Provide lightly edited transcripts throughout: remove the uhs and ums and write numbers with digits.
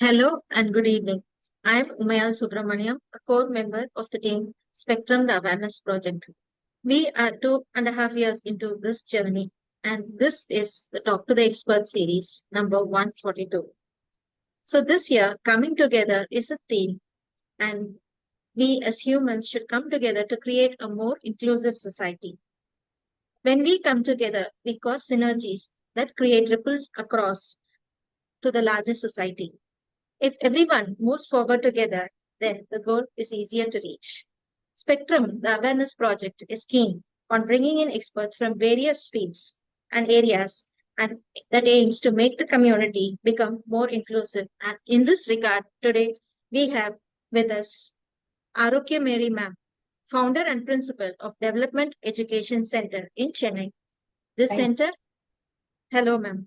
Hello and good evening. I am Umayal a core member of the team Spectrum the Awareness Project. We are 2.5 years into this journey, and this is the Talk to the Expert series, number 142. So, this year, coming together is a theme, and we as humans should come together to create a more inclusive society. When we come together, we cause synergies that create ripples across to the larger society. If everyone moves forward together, then the goal is easier to reach. Spectrum, the awareness project, is keen on bringing in experts from various fields and areas and that aims to make the community become more inclusive. And in this regard, today we have with us Arokia Mary ma'am, founder and principal of Development Education Center in Chennai. This Thank center, hello ma'am.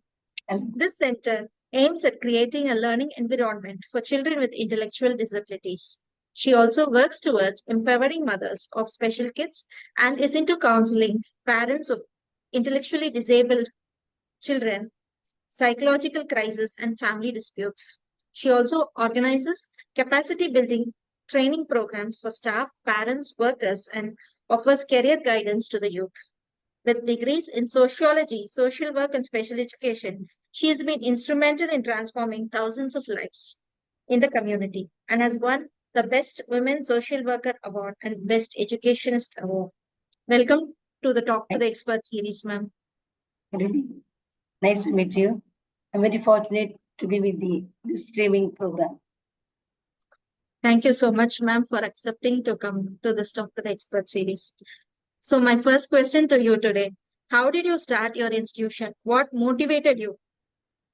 you. This center aims at creating a learning environment for children with intellectual disabilities. She also works towards empowering mothers of special kids and is into counseling parents of intellectually disabled children, psychological crisis, and family disputes. She also organizes capacity building training programs for staff, parents, workers, and offers career guidance to the youth. With degrees in sociology, social work, and special education, she has been instrumental in transforming thousands of lives in the community and has won the Best Women Social Worker Award and Best Educationist Award. Welcome to the Talk to Thank the Expert series, ma'am. you. Nice to meet you. I'm very fortunate to be with this streaming program. Thank you so much, ma'am, for accepting to come to this Talk to the Expert series. So, my first question to you today: how did you start your institution? What motivated you?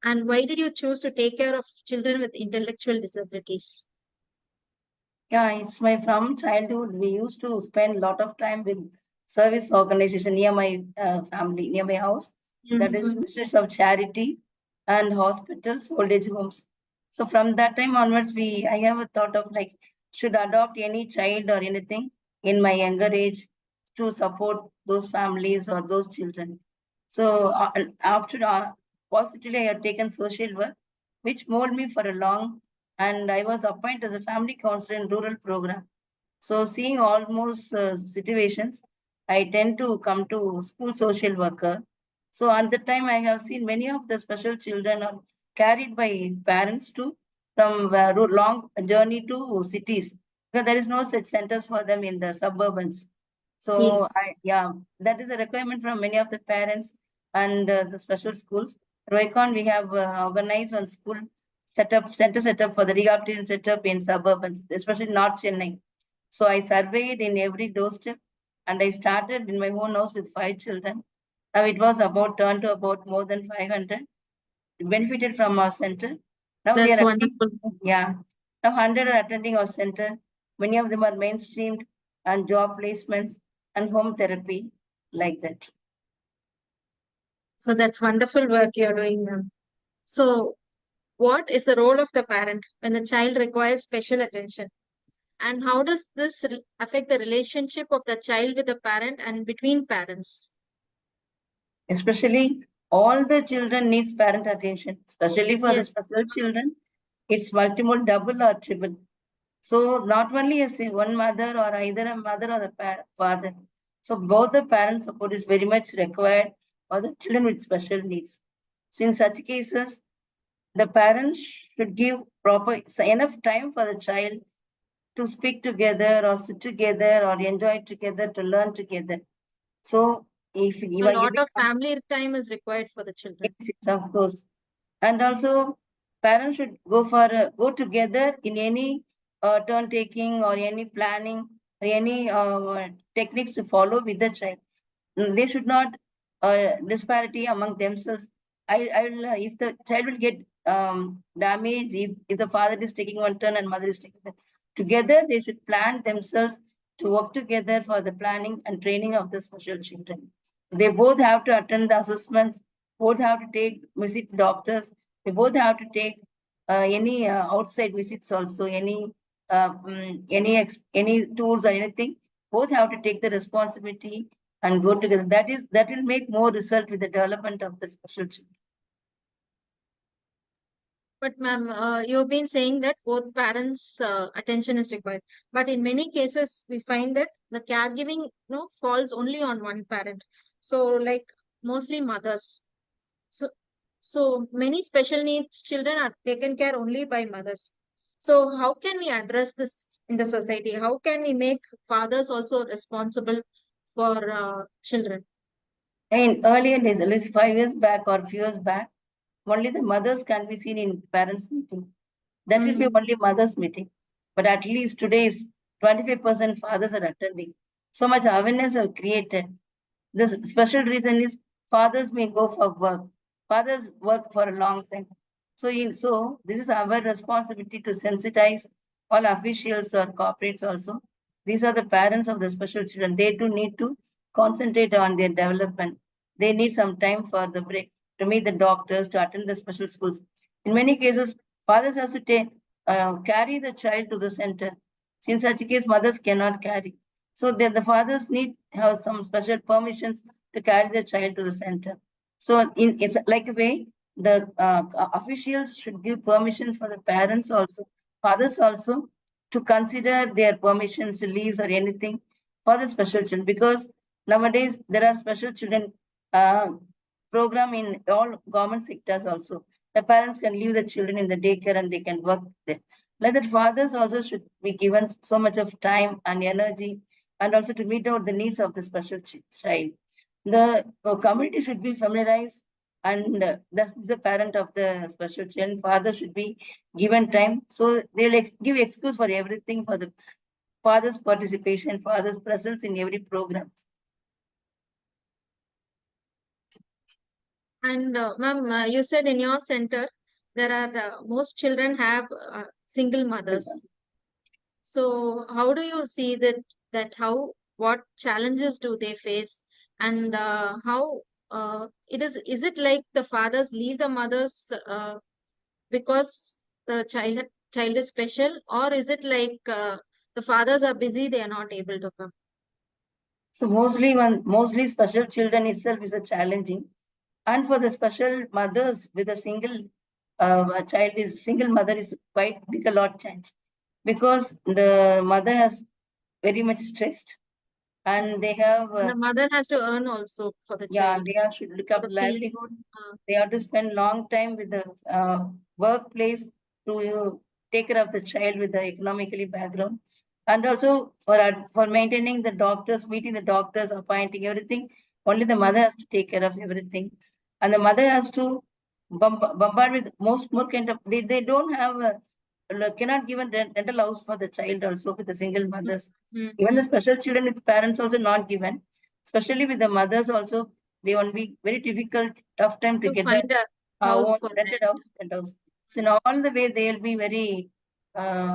And why did you choose to take care of children with intellectual disabilities? Yeah, it's my from childhood. We used to spend a lot of time with service organization near my family, near my house. That is Mhm. Ministries of Charity and hospitals, old age homes. So from that time onwards, I have a thought of like should adopt any child or anything in my younger age to support those families or those children. So and after positively, I have taken social work, which molded me for a long, and I was appointed as a family counselor in rural program. So seeing almost situations, I tend to come to school social worker. So at the time, I have seen many of the special children are carried by parents to from long journey to cities because there is no such centers for them in the suburbans. So Yes. yeah, that is a requirement from many of the parents and the special schools. Roicon, we have organized on school center setup for the rehabilitation setup in suburbans, especially North Chennai. So I surveyed in every doorstep and I started in my own house with 5 children. Now it was about turned to about more than 500. Benefited from our center. Now we That's are attending, wonderful. yeah. Now 100 are attending our center. Many of them are mainstreamed and job placements and home therapy like that. So that's wonderful work you're doing, ma'am. So, what is the role of the parent when the child requires special attention? And how does this affect the relationship of the child with the parent and between parents? Especially all the children needs parent attention, especially for the Yes. special children. It's multiple, double or triple. So not only as one mother or either a mother or a father. So both the parent support is very much required for the children with special needs. So in such cases, the parents should give proper enough time for the child to speak together or sit together or enjoy together to learn together. So if you A are lot giving of family time is required for the children. yes, yes, of course. And also, parents should go together in any turn taking or any planning or any techniques to follow with the child. They should not disparity among themselves. I will if the child will get damage if the father is taking one turn and mother is taking the, together they should plan themselves to work together for the planning and training of the special children. They both have to attend the assessments, both have to take visit doctors, they both have to take any outside visits also, any tours or anything. Both have to take the responsibility and go together. That will make more result with the development of the special children. But ma'am, you've been saying that both parents' attention is required. But in many cases, we find that the caregiving, falls only on one parent. So, like mostly mothers. So, so many special needs children are taken care only by mothers. So, how can we address this in the society? How can we make fathers also responsible for children? In earlier days, at least 5 years back or few years back, only the mothers can be seen in parents' meeting. That will be Mm, only mothers' meeting. But at least today is 25% fathers are attending. So much awareness have created. The special reason is fathers may go for work. Fathers work for a long time. So this is our responsibility to sensitize all officials or corporates also. These are the parents of the special children. They too need to concentrate on their development. They need some time for the break to meet the doctors, to attend the special schools. In many cases, fathers have to carry the child to the center. In such a case, mothers cannot carry. So the fathers need have some special permissions to carry the child to the center. So it's like a way the officials should give permissions for the parents also, fathers also, to consider their permissions, leaves or anything for the special children, because nowadays there are special children uh, program in all government sectors also. The parents can leave the children in the daycare and they can work there. Like that, fathers also should be given so much of time and energy, and also to meet out the needs of the special child. The community should be familiarized, and that's the parent of the special child. Father should be given time, so they'll give excuse for everything for the father's participation, father's presence in every program. And ma'am, you said in your center there are most children have single mothers. So how do you see that how what challenges do they face, and how is it like the fathers leave the mothers because the child is special, or is it like the fathers are busy, they are not able to come? So mostly special children itself is a challenging, and for the special mothers with a single mother is quite big a lot change, because the mother has very much stressed, and they have And the mother has to earn also for the yeah, child, they have should look up the fees. livelihood. They have to spend long time with the workplace to take care of the child with the economically background, and also for maintaining the doctors, meeting the doctors, appointing everything. Only the mother has to take care of everything, and the mother has to bombard with more kind of. They don't have cannot give a rental house for the child also with the single mothers. Even the Mm-hmm. special children with parents also not given, especially with the mothers also, they won't be very difficult, tough time to To get the find a house own for rented them. house, rent house. So in all the way, they'll be very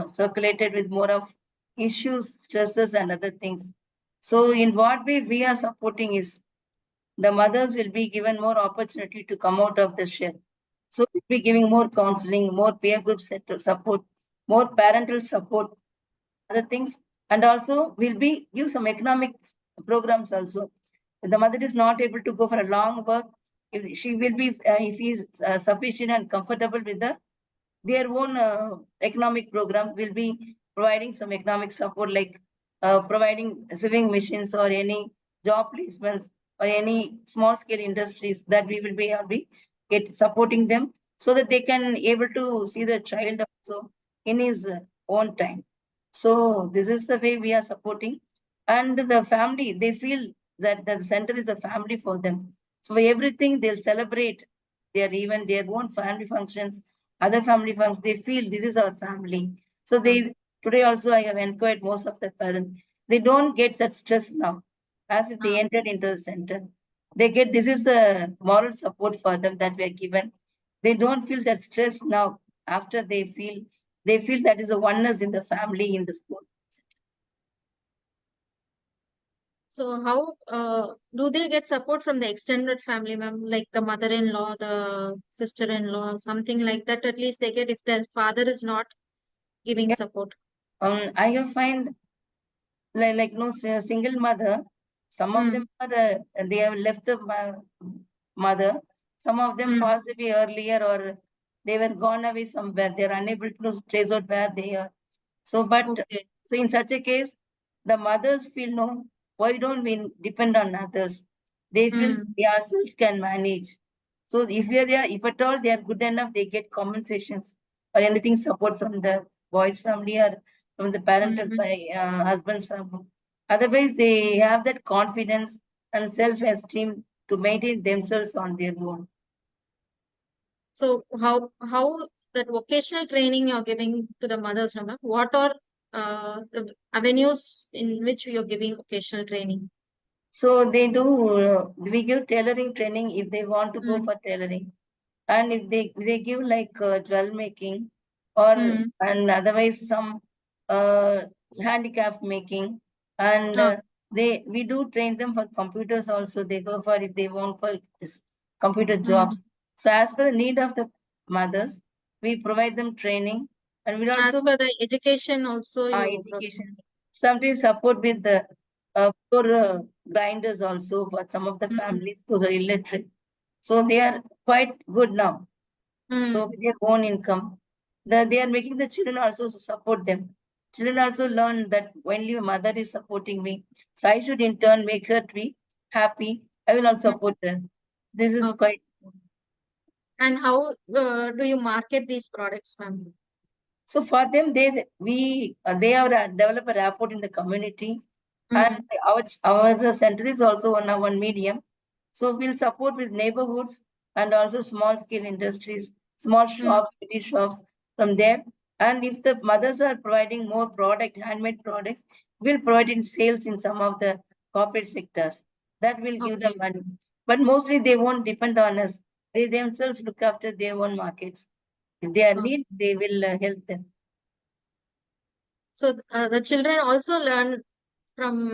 circulated with more of issues, stresses, and other things. So in what way we are supporting is the mothers will be given more opportunity to come out of the shell. So we'll be giving more counseling, more peer group support, more parental support, other things, and also we'll be give some economic programs also. If the mother is not able to go for a long work, if she will be if he is sufficient and comfortable with their own economic program, will be providing some economic support, like providing sewing machines or any job placements or any small scale industries, that we will be get supporting them, so that they can able to see the child also in his own time. So this is the way we are supporting, and the family, they feel that the center is a family for them. So everything they'll celebrate their own family functions, other family functions. They feel this is our family. So Um, today also I have inquired most of the parents. They don't get such stress now, as if they um, entered into the center. They get this is a moral support for them that we are given. They don't feel that stress now. After they feel that is a oneness in the family in the school. so how do they get support from the extended family, ma'am, like the mother-in-law, the sister-in-law, something like that? At least they get if their father is not giving Yeah. support. I have find like no single mother. Some of them Mm, are they have left the mother. Some of them mm, passed away earlier, or they were gone away somewhere. They're unable to trace out where they are. So, but Okay. so in such a case, the mothers feel no, why don't we depend on others? They feel Mm, they ourselves can manage. So if we are there, if at all they are good enough, they get compensations or anything support from the boy's family or from the parental mm. husband's family. Otherwise, they have that confidence and self-esteem to maintain themselves on their own. So how that vocational training you're giving to the mothers, no, ma'am? What are the avenues in which you're giving vocational training? So they do. We give tailoring training if they want to go Mm, for tailoring, and if they give like jewel making, or mm. and otherwise some uh, handicraft making, and Ah, they we do train them for computers also. They go for if they want for this computer mm. jobs. So as per the need of the mothers, we provide them training, and we As also per the education also you provide. education. Sometimes support with the for grinders also for some of the Mm, families who are illiterate. So they are quite good now. So mm. with their own income, they are making the children also to support them. Children also learn that when your mother is supporting me, so I should in turn make her to be happy. I will also Mm. support her. This is Okay. quite. And how do you market these products, ma'am? So for them, they have develop a rapport in the community, and Mm, our center is also one medium. So we'll support with neighborhoods and also small scale industries, small mm. shops, city shops from there. And if the mothers are providing more product, handmade products, we'll provide in sales in some of the corporate sectors. That will give them Okay. money. But mostly they won't depend on us. They themselves look after their own markets. If they are Okay. need, they will help them. So the children also learn from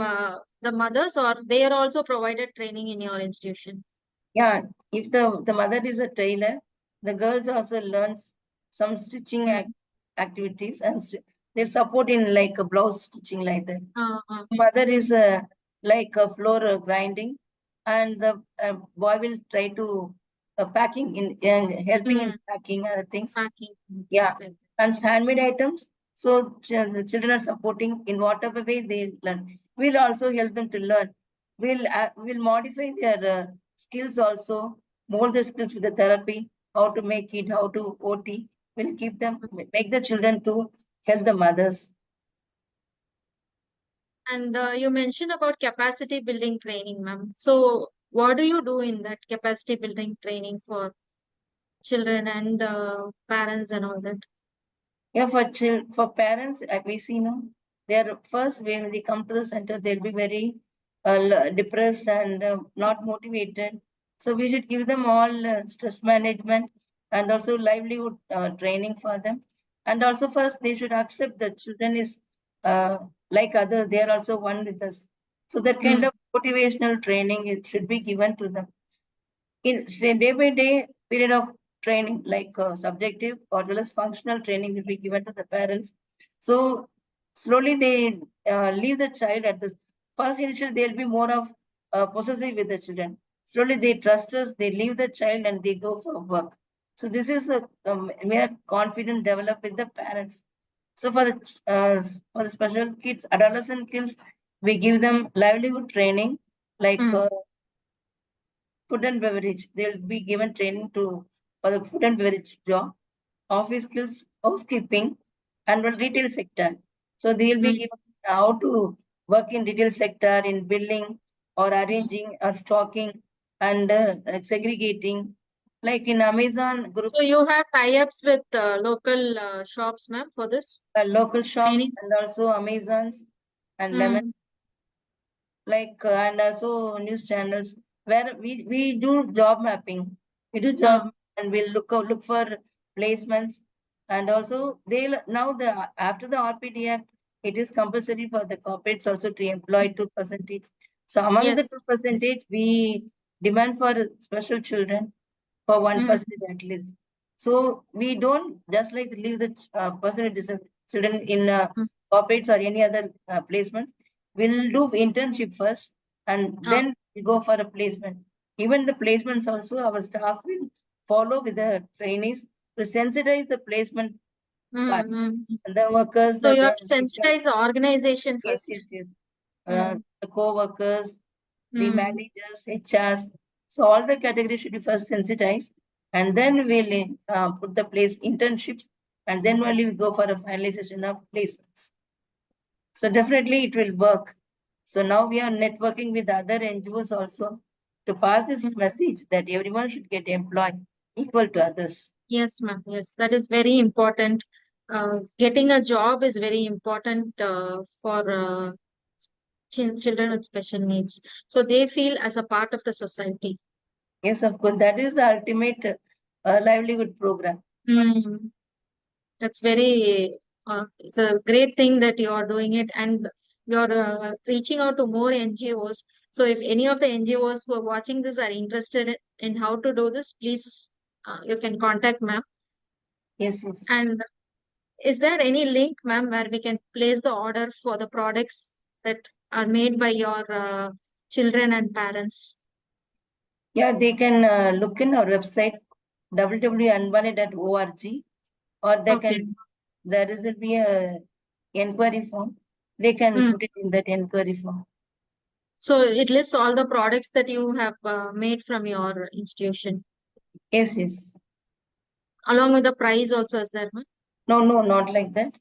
the mothers, or they are also provided training in your institution? Yeah, if the mother is a tailor, the girls also learns some stitching Mm. activities, and they support in like a blouse stitching like that. Uh, Mother is like a floor grinding, and the boy will try to packing in and helping in mm. packing other things. Packing, Yeah, things like that. and handmade items. So the children are supporting in whatever way they learn. We'll also help them to learn. We'll modify their skills also, mold the skills with the therapy, how to make it, how to OT. We'll keep them, make the children to help the mothers. And you mentioned about capacity building training, ma'am. So what do you do in that capacity building training for children and parents and all that? Yeah, for parents, we see no, they're first when they come to the center, they'll be very depressed and not motivated. So we should give them all stress management and also livelihood training for them. And also first they should accept that children is uh, like others, they are also one with us. So that kind Mm, of motivational training it should be given to them in day by day period of training, like subjective or well as functional training will be given to the parents. So slowly they leave the child at the first initial, they'll be more of possessive with the children. Slowly they trust us, they leave the child and they go for work. So this is a mere confidence developed with the parents. So for the special kids, adolescent kids, we give them livelihood training like mm, food and beverage. They'll be given training to for the food and beverage job, office skills, housekeeping, and one retail sector. So they'll be mm, given how to work in retail sector in billing or mm. arranging or stocking and segregating. Like in Amazon So groups, you have tie-ups with local shops, ma'am, for this local shops, training? and also Amazons and Lemon, Mm, like and also news channels where we do job mapping. We do uh, job and we'll look for placements, and also they'll now the after the RPD Act, it is compulsory for the corporates also to employ 2%. So among the yes, two yes, yes. percentage, we demand for special children for one Mm, percent at least. So we don't just like leave the person with children in mm. corporates or any other placements. We'll do internship first and Uh, then we go for a placement. Even the placements also, our staff will follow with the trainees to sensitize the placement part. Mm-hmm. The workers, So you the have to sensitize the organization yes, first. yes, yes. Mm. The co-workers, the Mm. managers, HRs. So all the categories should be first sensitized, and then we'll put the place internships, and then only we go for a finalization of placements. So definitely it will work. So now we are networking with other NGOs also to pass this message that everyone should get employed equal to others. Yes, ma'am. Yes, that is very important. Getting a job is very important for children with special needs. So they feel as a part of the society. Yes, of course, that is the ultimate livelihood program. Mm. That's very, it's a great thing that you are doing it and you're reaching out to more NGOs. So if any of the NGOs who are watching this are interested in how to do this, please, you can contact ma'am. Yes, yes. And is there any link, ma'am, where we can place the order for the products that are made by your children and parents? Yeah, they can look in our website www.anbani.org, or they Okay. can, there is will be a inquiry form. They can Mm. put it in that inquiry form. So it lists all the products that you have made from your institution, Yes, yes. along with the price also, is there, ma'am? No, no, not like that.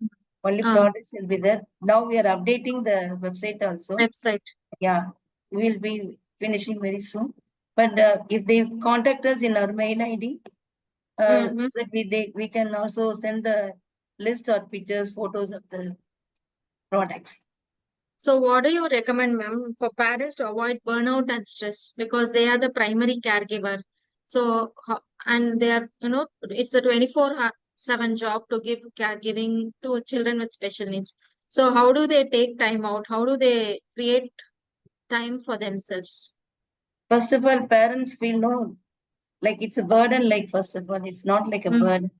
Only Uh, products will be there. Now we are updating the website also. website. Yeah, we will be finishing very soon. But if they contact us in our mail ID, so Hmm. that we can also send the list or pictures, photos of the products. So, what do you recommend, ma'am, for parents to avoid burnout and stress because they are the primary caregiver? So, and they are, it's a 24/7 job to give caregiving to children with special needs. So, how do they take time out? How do they create time for themselves? First of all, parents feel no, like it's a burden. Like first of all, it's not like a Mm. burden.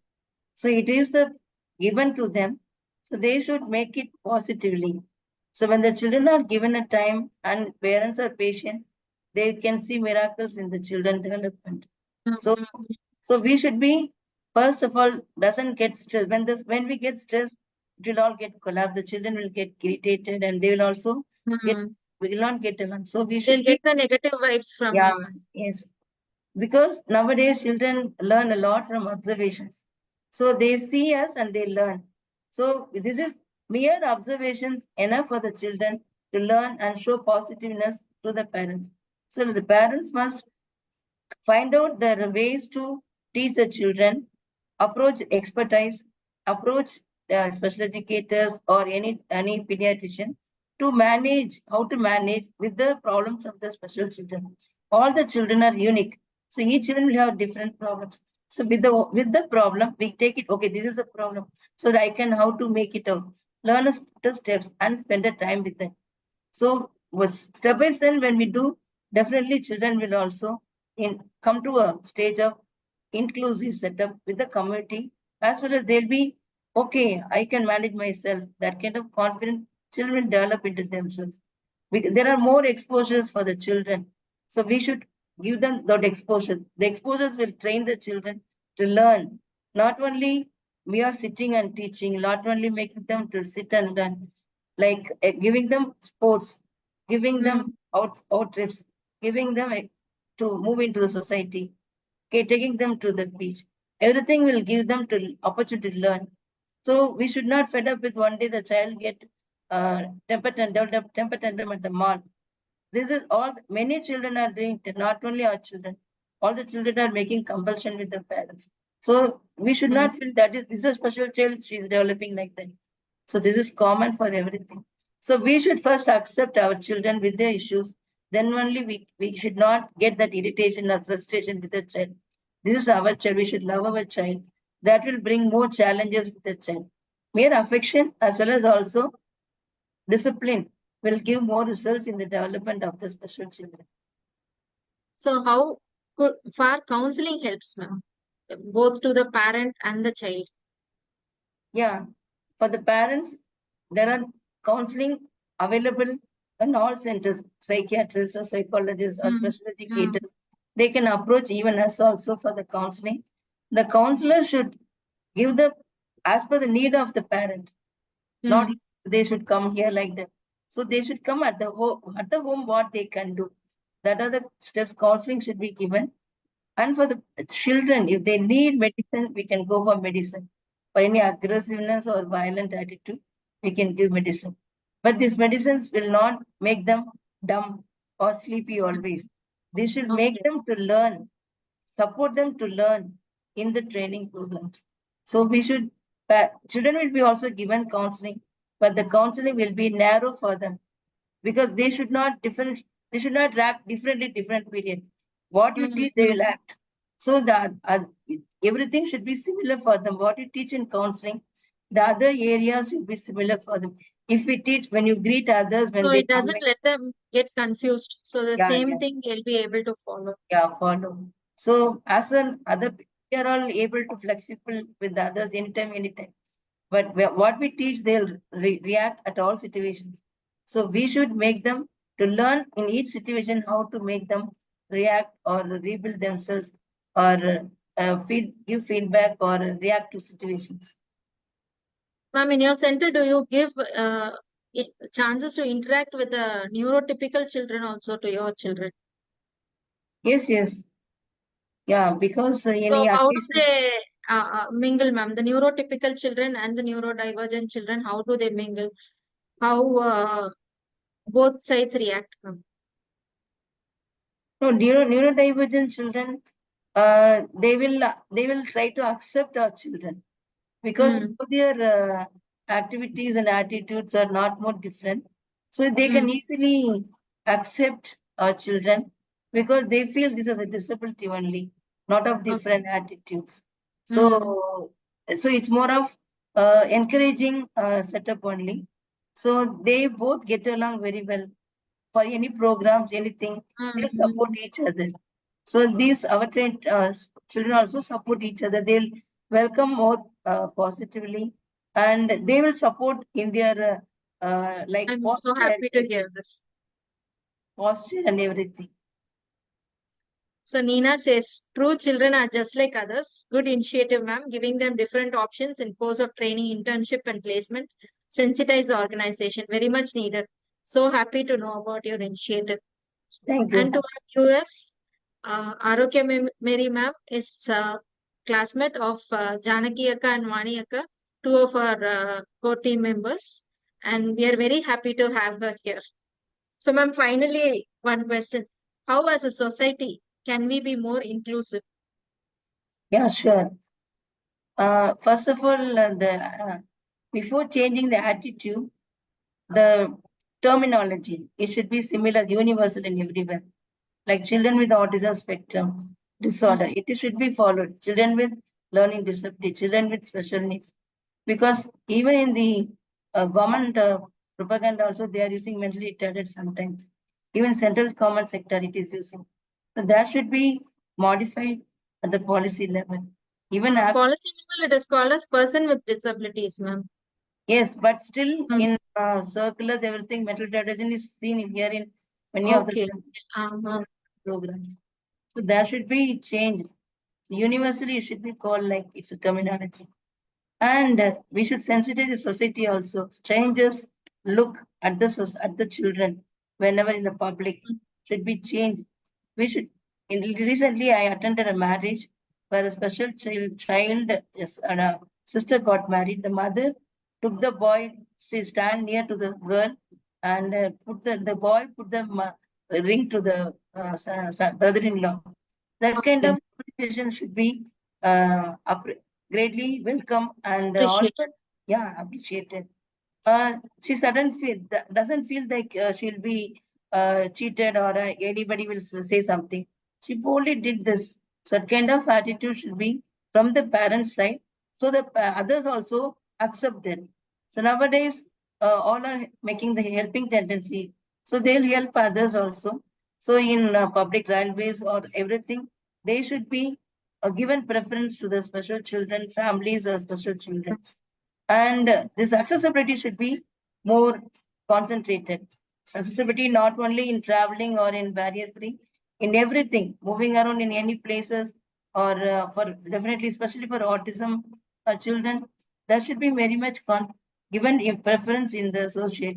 So it is the given to them. So they should make it positively. So when the children are given a time and parents are patient, they can see miracles in the children development. So so we should be first of all doesn't get stressed. When we get stressed, it will all get collapsed. The children will get irritated and they will also get Mm. will not get along. So we They'll should get be the negative vibes from yeah, us. yes, because nowadays children learn a lot from observations. So they see us and they learn. So this is mere observations enough for the children to learn and show positiveness to the parents. So the parents must find out the ways to teach the children, approach expertise, approach special educators or any pediatrician to manage how to manage with the problems of the special children. All the children are unique, so each children will have different problems. So with the problem, we take it. Okay, this is the problem, so that I can how to make it out. Learn the steps and spend the time with them. So was step by step when we do, definitely children will also come to a stage of inclusive setup with the community, as well as they'll be okay, I can manage myself. That kind of confidence children develop into themselves. There are more exposures for the children. So we should give them that exposure. The exposures will train the children to learn. Not only we are sitting and teaching, not only making them to sit and learn, like giving them sports, giving them Mm. out trips, giving them to move into the society, okay, taking them to the beach. Everything will give them to opportunity to learn. So we should not fed up with one day the child get temper tantrum at the mall. This is all many children are doing, not only our children. All the children are making compulsion with the parents. So we should Mm. not feel that is this is a special child, she is developing like that. So this is common for everything. So we should first accept our children with their issues. Then only we should not get that irritation or frustration with the child. This is our child. We should love our child. That will bring more challenges with the child. Mere affection as well as also discipline will give more results in the development of the special children. So, how far counseling helps, ma'am, both to the parent and the child? Yeah, for the parents, there are counseling available in all centers, psychiatrists or psychologists or Mm. special Mm. educators. They can approach even us also for the counseling. The counselor should give the as per the need of the parent, not Mm. they should come here like that. So they should come at the home what they can do. That are the steps counseling should be given. And for the children, if they need medicine, we can go for medicine. For any aggressiveness or violent attitude, we can give medicine. But these medicines will not make them dumb or sleepy always. They should make Okay. them to learn, support them to learn in the training programs. So we should, children will be also given counseling, but the counseling will be narrow for them because they should not act differently different period. What you teach, they will Mm-hmm. act. So that everything should be similar for them. What you teach in counseling, the other areas should be similar for them. If we teach when you greet others when So they it come doesn't in, let them get confused. So the yeah, same yeah, thing they'll be able to follow. yeah, follow. So as an other, we are all able to flexible with the others anytime, anytime. But what we teach, they'll react at all situations. So we should make them to learn in each situation how to make them react or rebuild themselves or give feedback or react to situations. Ma'am, in your center, do you give chances to interact with the neurotypical children also to your children? Yes, yes. Yeah, because So any how do occasion, they mingle, ma'am? The neurotypical children and the neurodivergent children, how do they mingle? How both sides react, ma'am? no, neurodivergent children, they will try to accept our children because Mm, both their activities and attitudes are not more different. So they can mm, easily accept our children because they feel this is a disability only, not of okay. different attitudes. Mm, So, so it's more of encouraging setup only. So they both get along very well for any programs, anything, mm, they'll support mm. each other. So these our trained children also support each other. They'll welcome more positively, and they will support in their like I'm so happy to hear this. posture and everything. So Nina says, true children are just like others. Good initiative, ma'am, giving them different options in course of training, internship, and placement. Sensitize the organization. Very much needed. So happy to know about your initiative. Thank And to you. our viewers, Arokia Mary ma'am is classmate of Janaki Akka and Vani Akka, two of our core team members. And we are very happy to have her here. So, ma'am, finally, one question. How, as a society, can we be more inclusive? Yeah, sure. First of all, before changing the attitude, the terminology it should be similar, universal in everywhere. Like children with autism spectrum Mm, disorder, it should be followed. Children with learning disability, children with special needs, because even in the government propaganda also they are using mentally retarded sometimes. Even central government sector it is using. So that should be modified at the policy level. Even after, Policy level, it is called as person with disabilities, ma'am. yes, but still Mm, in circulars, everything mental retardation is seen in here in many of the okay. Uh-huh. programs. So that should be changed. Universally, it should be called like it's a terminology. And we should sensitize the society also. Strangers look at at the children whenever in the public should be changed. We should. Recently, I attended a marriage where a special child yes, and a sister got married. The mother took the boy, she stand near to the girl, and put the boy put the ring to the brother-in-law. That kind Okay. of appreciation should be greatly welcome and also Appreciated. yeah appreciated. She doesn't feel like she'll be cheated or anybody will say something. She boldly did this. So that kind of attitude should be from the parents' side, so the others also accept that. So nowadays, all are making the helping tendency, so they'll help others also. So in public railways or everything, they should be given preference to the special children, families or special children, and this accessibility should be more concentrated. Accessibility not only in traveling or in barrier free, in everything, moving around in any places, or for definitely, especially for autism children, there should be very much given a preference in the social.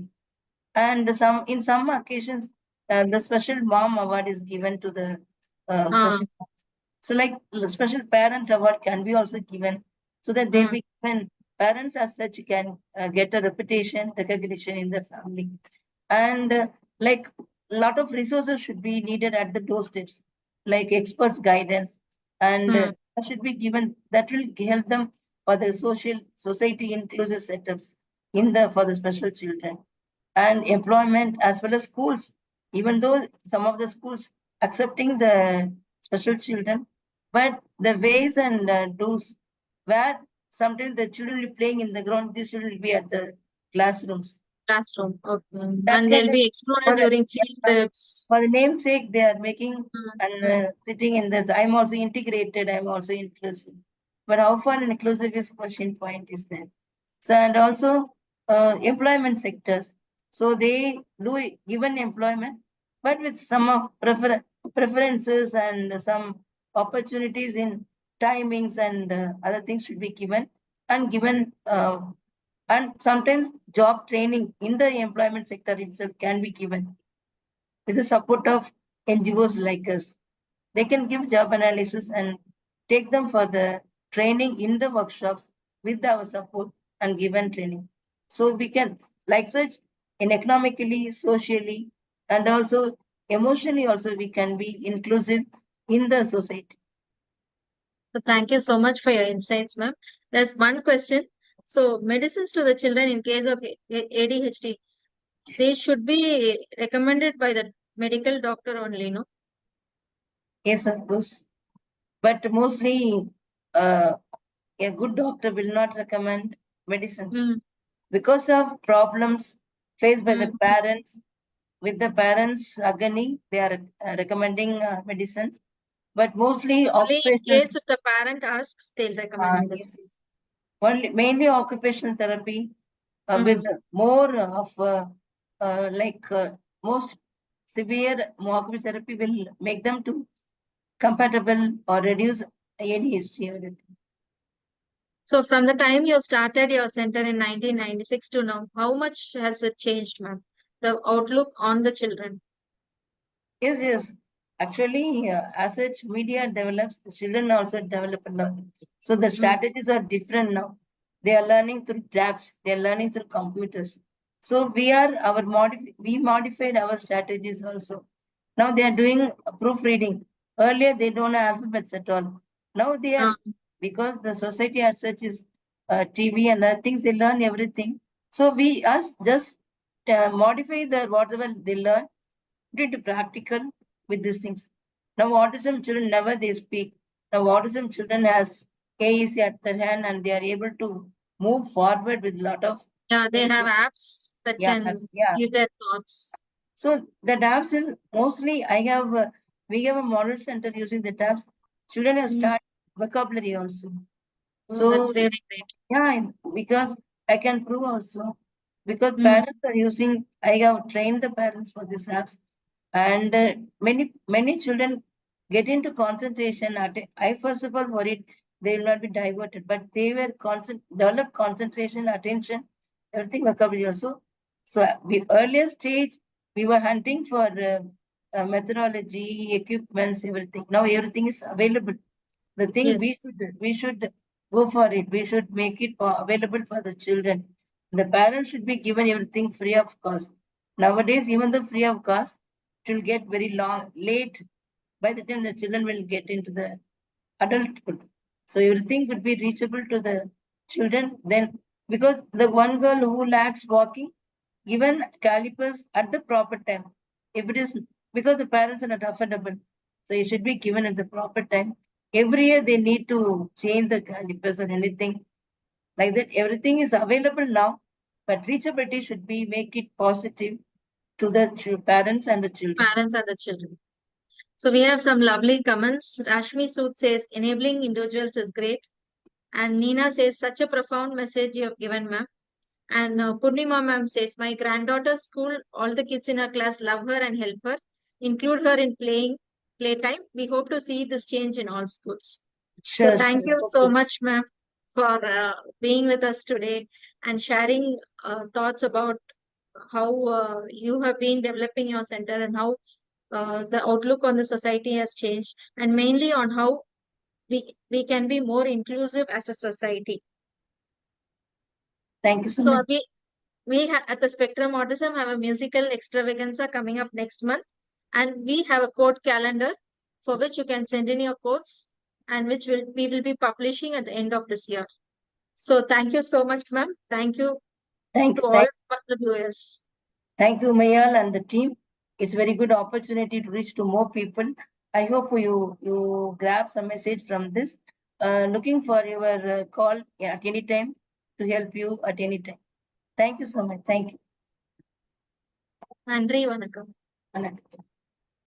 And some in some occasions, the special mom award is given to the Ah, special moms. So like the special parent award can be also given, so that they'll mm, be given, parents as such can get a reputation recognition in the family. And like a lot of resources should be needed at the doorsteps, like experts guidance, and mm. that should be given, that will help them for the social society inclusive setups in the for the special children. And employment as well as schools, even though some of the schools accepting the special children, but the ways and do's, where sometimes the children will be playing in the ground, these children will be at the classrooms. Classroom. Okay. That And kind they'll of, be for explored the, during field yeah, trips. for the namesake, they are making Mm, and mm. sitting in the. I'm also integrated. I'm also inclusive. But how far inclusive is question point is there. So and also employment sectors. So they do given employment, but with some of preferences and some opportunities in timings and other things should be given and given. And sometimes job training in the employment sector itself can be given with the support of NGOs like us. They can give job analysis and take them for the training in the workshops with our support and given training. So we can, like such, in economically, socially, and also emotionally, also we can be inclusive in the society. So thank you so much for your insights, ma'am. There's one question. So medicines to the children in case of ADHD, they should be recommended by the medical doctor only, no? Yes, of course. But mostly, uh, a good doctor will not recommend medicines Mm, because of problems faced by the mm. parents. With the parents agony, they are recommending medicines, but mostly Only in occupational. case if the parent asks, they'll recommend Yes, medicines. only mainly occupational therapy with Mm. more of like most severe occupational therapy will make them to compatible or reduce any history everything. So from the time you started your center in 1996 to now, how much has it changed, ma'am? The outlook on the children. Yes, yes. Actually, as such, media develops, the children also develop a lot. So the Mm. strategies are different now. They are learning through tabs. They are learning through computers. So we modified our strategies also. Now they are doing proofreading. Earlier they don't have alphabets at all. Now they Uh, are, because the society as such is TV and other things. They learn everything. So we us just modify the whatever they learn into practical with these things. Now autism children never they speak. Now autism children has AEC at their hand and they are able to move forward with a lot of yeah, they have patience. apps that Yeah, can yeah. give their thoughts. So the tabs will mostly we have a model center using the tabs. Children have Mm. started vocabulary also. Oh, that's So really great. yeah, because I can prove also, because Mm. parents are using, I have trained the parents for these apps, and many children get into concentration. I first of all worried they will not be diverted, but they were develop concentration, attention, everything vocabulary also. So we earlier stage we were hunting for methodology, equipments, everything. Now everything is available. The thing Yes. we should go for it. We should make it available for the children. The parents should be given everything free of cost. Nowadays, even though free of cost, it will get very long late by the time the children will get into the adulthood. So everything could be reachable to the children. Then, because the one girl who lacks walking, given calipers at the proper time. If it is because the parents are not affordable, so it should be given at the proper time. Every year they need to change the calipers or anything like that. Everything is available now, but reachability should be make it positive to the parents and the children. Parents and the children. So we have some lovely comments. Rashmi Sood says, enabling individuals is great. And Nina says, such a profound message you have given, ma'am. And Purnima ma'am says, my granddaughter's school, all the kids in her class love her and help her, include her in playtime. We hope to see this change in all schools. So Sure, thank sure. you so Okay. much, ma'am. for being with us today and sharing thoughts about how you have been developing your center and how the outlook on the society has changed, and mainly on how we can be more inclusive as a society. Thank you so So much. at the Spectrum Autism have a musical extravaganza coming up next month, and we have a quote calendar for which you can send in your quotes, and which we will be publishing at the end of this year. So thank you so much, ma'am. Thank you Thank to all thank the viewers. thank you, Mayal and the team. It's very good opportunity to reach to more people. I hope you grab some message from this. Looking for your call at any time to help you at any time. Thank you so much. Thank you. நன்றி, வணக்கம். வணக்கம்.